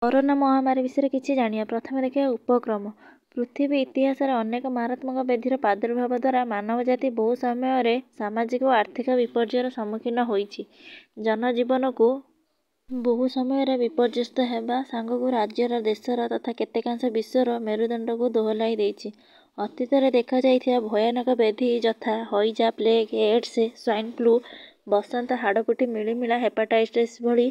Corona ମହାମାରୀ ବିଷୟରେ କିଛି ଜାଣିବା। ପ୍ରଥମେ ଦେଖିବା ଉପକ୍ରମ। ପୃଥିବୀ ଇତିହାସରେ ଅନେକ ମାରାତ୍ମକ ବ୍ୟାଧିର ପ୍ରାଦୁର୍ଭାବ ଦ୍ୱାରା ମାନବ ଜାତି ବହୁ ସମୟରେ ସାମାଜିକ ଓ ଆର୍ଥିକ ବିପର୍ଯ୍ୟୟର ସମ୍ମୁଖୀନ ହୋଇଛି। ଜନଜୀବନକୁ ବହୁ ସମୟରେ ବିପର୍ଯ୍ୟସ୍ତ ହେବା ସାଙ୍ଗକୁ ରାଜ୍ୟର, ଦେଶର ତଥା କେତେକାଂଶ ବିଶ୍ୱର ମେରୁଦଣ୍ଡକୁ ଦୋହଲାଇ ଦେଇଛି। ଅତୀତରେ ଦେଖାଯାଇଥିବା ଭୟାନକ ବ୍ୟାଧି ଯଥା ହଇଜା, ପ୍ଲେଗ, ଏଡ୍ସ, ସ୍ୱାଇନ୍ ଫ୍ଲୁ, ବସନ୍ତ, ହାଡ଼ଫୁଟି, ମିଳିମିଳା, ହେପାଟାଇଟିସ୍ ଭଳି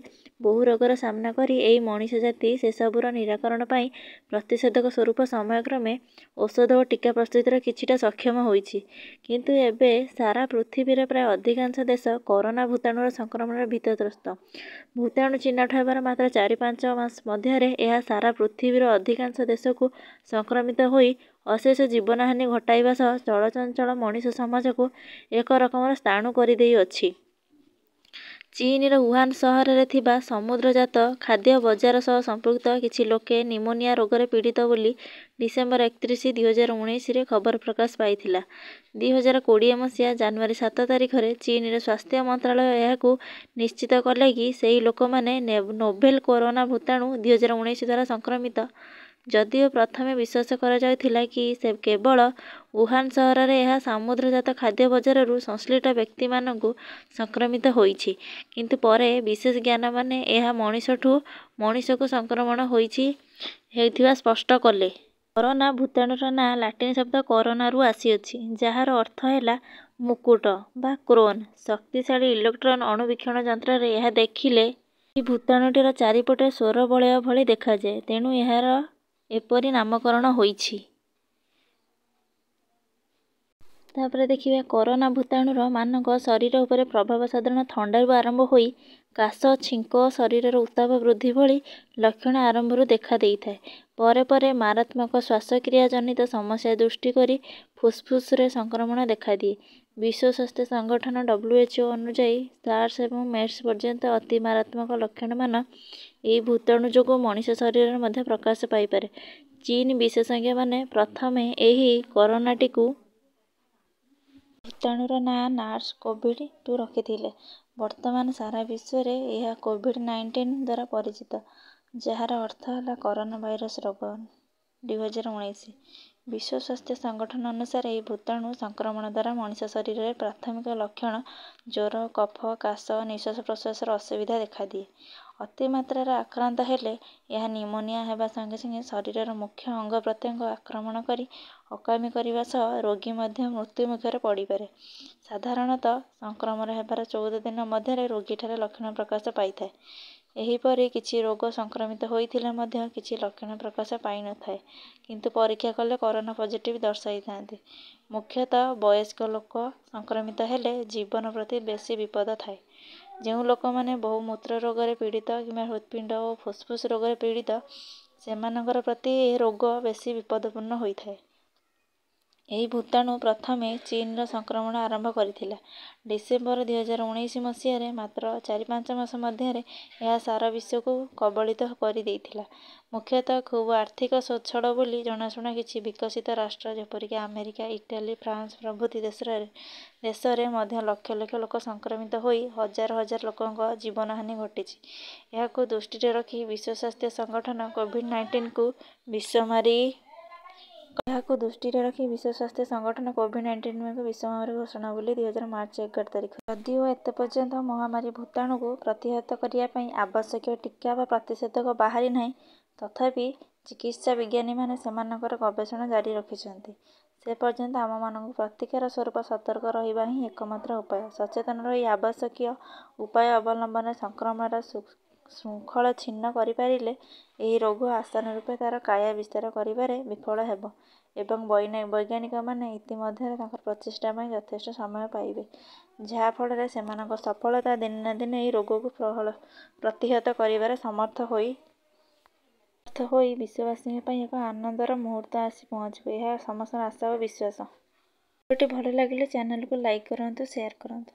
ବହୁ ରୋଗର ସାମ୍ନା କରି ଏହି ମଣିଷ ଜାତି ସେସବୁର ନିରାକରଣ ପାଇଁ ପ୍ରତିଷେଧକ ସ୍ୱରୂପ ସମୟକ୍ରମେ ଔଷଧ ଓ ଟୀକା ପ୍ରସ୍ତୁତିରେ କିଛିଟା ସକ୍ଷମ ହୋଇଛି। କିନ୍ତୁ ଏବେ ସାରା ପୃଥିବୀର ପ୍ରାୟ ଅଧିକାଂଶ ଦେଶ କରୋନା ଭୂତାଣୁର ସଂକ୍ରମଣରେ ଭୀତତ୍ରସ୍ତ। ଭୂତାଣୁ ଚିହ୍ନଟ ହେବାର ମାତ୍ର 4-5 ମାସ ମଧ୍ୟରେ ଏହା ସାରା ପୃଥିବୀର ଅଧିକାଂଶ ଦେଶକୁ ସଂକ୍ରମିତ ହୋଇ ଅଶେଷ ଜୀବନହାନି ଘଟାଇବା ସହ ଚଳଚଞ୍ଚଳ ମଣିଷ ସମାଜକୁ ଏକ ରକମର ସ୍ଥାଣୁ କରିଦେଇଅଛି। ଚୀନର ଉହାନ ସହରରେ ଥିବା ସମୁଦ୍ରଜାତ ଖାଦ୍ୟ ବଜାର ସହ ସମ୍ପୃକ୍ତ କିଛି ଲୋକେ ନିମୋନିଆ ରୋଗରେ ପୀଡ଼ିତ ବୋଲି ଡିସେମ୍ବର 31, 2019ରେ ଖବର ପ୍ରକାଶ ପାଇଥିଲା। 2020 ମସିହା ଜାନୁଆରୀ 7 ତାରିଖରେ ଚୀନର ସ୍ୱାସ୍ଥ୍ୟ ମନ୍ତ୍ରଣାଳୟ ଏହାକୁ ନିଶ୍ଚିତ କଲେ କି ସେହି ଲୋକମାନେ ନୋଭେଲ କରୋନା ଭୂତାଣୁ 2019 ଦ୍ୱାରା ସଂକ୍ରମିତ। ଯଦିଓ ପ୍ରଥମେ ବିଶ୍ୱାସ କରାଯାଉଥିଲା କି କେବଳ ଉହାନ ସହରରେ ଏହା ସମୁଦ୍ରଜାତ ଖାଦ୍ୟ ବଜାରରୁ ସଂଶ୍ଳିଷ୍ଟ ବ୍ୟକ୍ତିମାନଙ୍କୁ ସଂକ୍ରମିତ ହୋଇଛି, କିନ୍ତୁ ପରେ ବିଶେଷଜ୍ଞମାନେ ଏହା ମଣିଷଠୁ ମଣିଷକୁ ସଂକ୍ରମଣ ହେଉଥିବା ସ୍ପଷ୍ଟ କଲେ। କରୋନା ଭୂତାଣୁର ନାଁ ଲାଟିନ ଶବ୍ଦ କରୋନାରୁ ଆସିଅଛି, ଯାହାର ଅର୍ଥ ହେଲା ମୁକୁଟ ବା କ୍ରୋନ୍। ଶକ୍ତିଶାଳୀ ଇଲେକ୍ଟ୍ରନ୍ ଅଣୁବୀକ୍ଷଣ ଯନ୍ତ୍ରରେ ଏହା ଦେଖିଲେ ଏହି ଭୂତାଣୁଟିର ଚାରିପଟେ ସୌର ବଳୟ ଭଳି ଦେଖାଯାଏ, ତେଣୁ ଏହାର ଏପରି ନାମକରଣ ହୋଇଛି। ତାପରେ ଦେଖିବା କରୋନା ଭୂତାଣୁର ମାନଙ୍କ ଶରୀର ଉପରେ ପ୍ରଭାବ ସାଧାରଣ ଥଣ୍ଡାରୁ ଆରମ୍ଭ ହୋଇ କାଶ, ଛିଙ୍କ ଓ ଶରୀରର ଉତ୍ତାପ ବୃଦ୍ଧି ଭଳି ଲକ୍ଷଣ ଆରମ୍ଭରୁ ଦେଖା ଦେଇଥାଏ। ପରେ ପରେ ମାରାତ୍ମକ ଶ୍ୱାସକ୍ରିୟା ଜନିତ ସମସ୍ୟା ସୃଷ୍ଟି କରି ଫୁସ୍ଫୁସରେ ସଂକ୍ରମଣ ଦେଖାଦିଏ। ବିଶ୍ୱ ସ୍ୱାସ୍ଥ୍ୟ ସଂଗଠନ WHO ଅନୁଯାୟୀ ସାର୍ସ ଏବଂ ମେର୍ସ ପର୍ଯ୍ୟନ୍ତ ଅତି ମାରାତ୍ମକ ଲକ୍ଷଣମାନ ଏହି ଭୂତାଣୁ ଯୋଗୁଁ ମଣିଷ ଶରୀରରେ ମଧ୍ୟ ପ୍ରକାଶ ପାଇପାରେ। ଚୀନ ବିଶେଷଜ୍ଞମାନେ ପ୍ରଥମେ ଏହି ଭୂତାଣୁର ନାଁ SARS-CoV-2 ରଖିଥିଲେ। ବର୍ତ୍ତମାନ ସାରା ବିଶ୍ୱରେ ଏହା କୋଭିଡ୍-19 ଦ୍ୱାରା ପରିଚିତ, ଯାହାର ଅର୍ଥ ହେଲା କରୋନା ଭାଇରସ ରୋଗ। 2019 ବିଶ୍ୱ ସ୍ୱାସ୍ଥ୍ୟ ସଂଗଠନ ଅନୁସାରେ ଏହି ଭୂତାଣୁ ସଂକ୍ରମଣ ଦ୍ୱାରା ମଣିଷ ଶରୀରରେ ପ୍ରାଥମିକ ଲକ୍ଷଣ ଜ୍ୱର, କଫ, କାଶ, ନିଶ୍ୱାସ ପ୍ରଶ୍ୱାସରେ ଅସୁବିଧା ଦେଖାଦିଏ। ଅତିମାତ୍ରାରେ ଆକ୍ରାନ୍ତ ହେଲେ ଏହା ନିମୋନିଆ ହେବା ସଙ୍ଗେ ସଙ୍ଗେ ଶରୀରର ମୁଖ୍ୟ ଅଙ୍ଗ ପ୍ରତ୍ୟଙ୍ଗ ଆକ୍ରମଣ କରି ଅକାମୀ କରିବା ସହ ରୋଗୀ ମଧ୍ୟ ମୃତ୍ୟୁ ମୁଖରେ ପଡ଼ିପାରେ। ସାଧାରଣତଃ ସଂକ୍ରମଣ ହେବାର 14 ଦିନ ମଧ୍ୟରେ ରୋଗୀଠାରେ ଲକ୍ଷଣ ପ୍ରକାଶ ପାଇଥାଏ। ଏହିପରି କିଛି ରୋଗ ସଂକ୍ରମିତ ହୋଇଥିଲେ ମଧ୍ୟ କିଛି ଲକ୍ଷଣ ପ୍ରକାଶ ପାଇନଥାଏ, କିନ୍ତୁ ପରୀକ୍ଷା କଲେ କରୋନା ପଜିଟିଭ୍ ଦର୍ଶାଇଥାନ୍ତି। ମୁଖ୍ୟତଃ ବୟସ୍କ ଲୋକ ସଂକ୍ରମିତ ହେଲେ ଜୀବନ ପ୍ରତି ବେଶୀ ବିପଦ ଥାଏ। ଯେଉଁ ଲୋକମାନେ ବହୁମୂତ୍ର ରୋଗରେ ପୀଡ଼ିତ କିମ୍ବା ହୃତ୍ପିଣ୍ଡ ଓ ଫୁସ୍ଫୁସ୍ ରୋଗରେ ପୀଡ଼ିତ, ସେମାନଙ୍କର ପ୍ରତି ଏ ରୋଗ ବେଶୀ ବିପଦପୂର୍ଣ୍ଣ ହୋଇଥାଏ। ଏହି ଭୂତାଣୁ ପ୍ରଥମେ ଚୀନରେ ସଂକ୍ରମଣ ଆରମ୍ଭ କରିଥିଲା। ଡିସେମ୍ବର 2019 ମସିହାରେ ମାତ୍ର 4-5 ମାସ ମଧ୍ୟରେ ଏହା ସାରା ବିଶ୍ୱକୁ କବଳିତ କରିଦେଇଥିଲା। ମୁଖ୍ୟତଃ ଖୁବ୍ ଆର୍ଥିକ ସ୍ୱଚ୍ଛଳ ବୋଲି ଜଣାଶୁଣା କିଛି ବିକଶିତ ରାଷ୍ଟ୍ର ଯେପରିକି ଆମେରିକା, ଇଟାଲୀ, ଫ୍ରାନ୍ସ ପ୍ରଭୃତି ଦେଶରେ ମଧ୍ୟ ଲକ୍ଷ ଲକ୍ଷ ଲୋକ ସଂକ୍ରମିତ ହୋଇ ହଜାର ହଜାର ଲୋକଙ୍କ ଜୀବନହାନି ଘଟିଛି। ଏହାକୁ ଦୃଷ୍ଟିରେ ରଖି ବିଶ୍ୱ ସ୍ୱାସ୍ଥ୍ୟ ସଂଗଠନ କୋଭିଡ୍-19କୁ ବିଶ୍ୱମହାମାରୀ ଘୋଷଣା କଲେ 2011 ମାର୍ଚ୍ଚ 14 ତାରିଖରେ। ଯଦିଓ ଏତେ ପର୍ଯ୍ୟନ୍ତ ମହାମାରୀ ଭୂତାଣୁକୁ ପ୍ରତିହତ କରିବା ପାଇଁ ଆବଶ୍ୟକୀୟ ଟୀକା ବା ପ୍ରତିଷେଧକ ବାହାରି ନାହିଁ, ତଥାପି ଚିକିତ୍ସା ବିଜ୍ଞାନୀମାନେ ସେମାନଙ୍କର ଗବେଷଣା ଜାରି ରଖିଛନ୍ତି। ସେ ପର୍ଯ୍ୟନ୍ତ ଆମମାନଙ୍କୁ ପ୍ରତିକାର ସ୍ୱରୂପ ସତର୍କ ରହିବା ହିଁ ଏକମାତ୍ର ଉପାୟ। ସଚେତନ ରହି ଆବଶ୍ୟକୀୟ ଉପାୟ ଅବଲମ୍ବନରେ ସଂକ୍ରମଣର ଶୃଙ୍ଖଳ ଛିନ୍ନ କରିପାରିଲେ ଏହି ରୋଗ ଆଶାନୁରୂପେ ତା'ର କାୟା ବିସ୍ତାର କରିବାରେ ବିଫଳ ହେବ ଏବଂ ବୈଜ୍ଞାନିକମାନେ ଇତିମଧ୍ୟରେ ତାଙ୍କର ପ୍ରଚେଷ୍ଟା ପାଇଁ ଯଥେଷ୍ଟ ସମୟ ପାଇବେ, ଯାହା ଫଳରେ ସେମାନଙ୍କ ସଫଳତା ଦିନେ ନା ଦିନେ ଏହି ରୋଗକୁ ପ୍ରତିହତ କରିବାରେ ସମର୍ଥ ହୋଇ ବିଶ୍ୱବାସୀଙ୍କ ପାଇଁ ଏକ ଆନନ୍ଦର ମୁହୂର୍ତ୍ତ ଆସି ପହଞ୍ଚିବ, ଏହା ସମସ୍ତଙ୍କର ଆଶା ଓ ବିଶ୍ୱାସ। ଭିଡ଼ିଓଟି ଭଲ ଲାଗିଲେ ଚ୍ୟାନେଲକୁ ଲାଇକ୍ କରନ୍ତୁ, ସେୟାର କରନ୍ତୁ।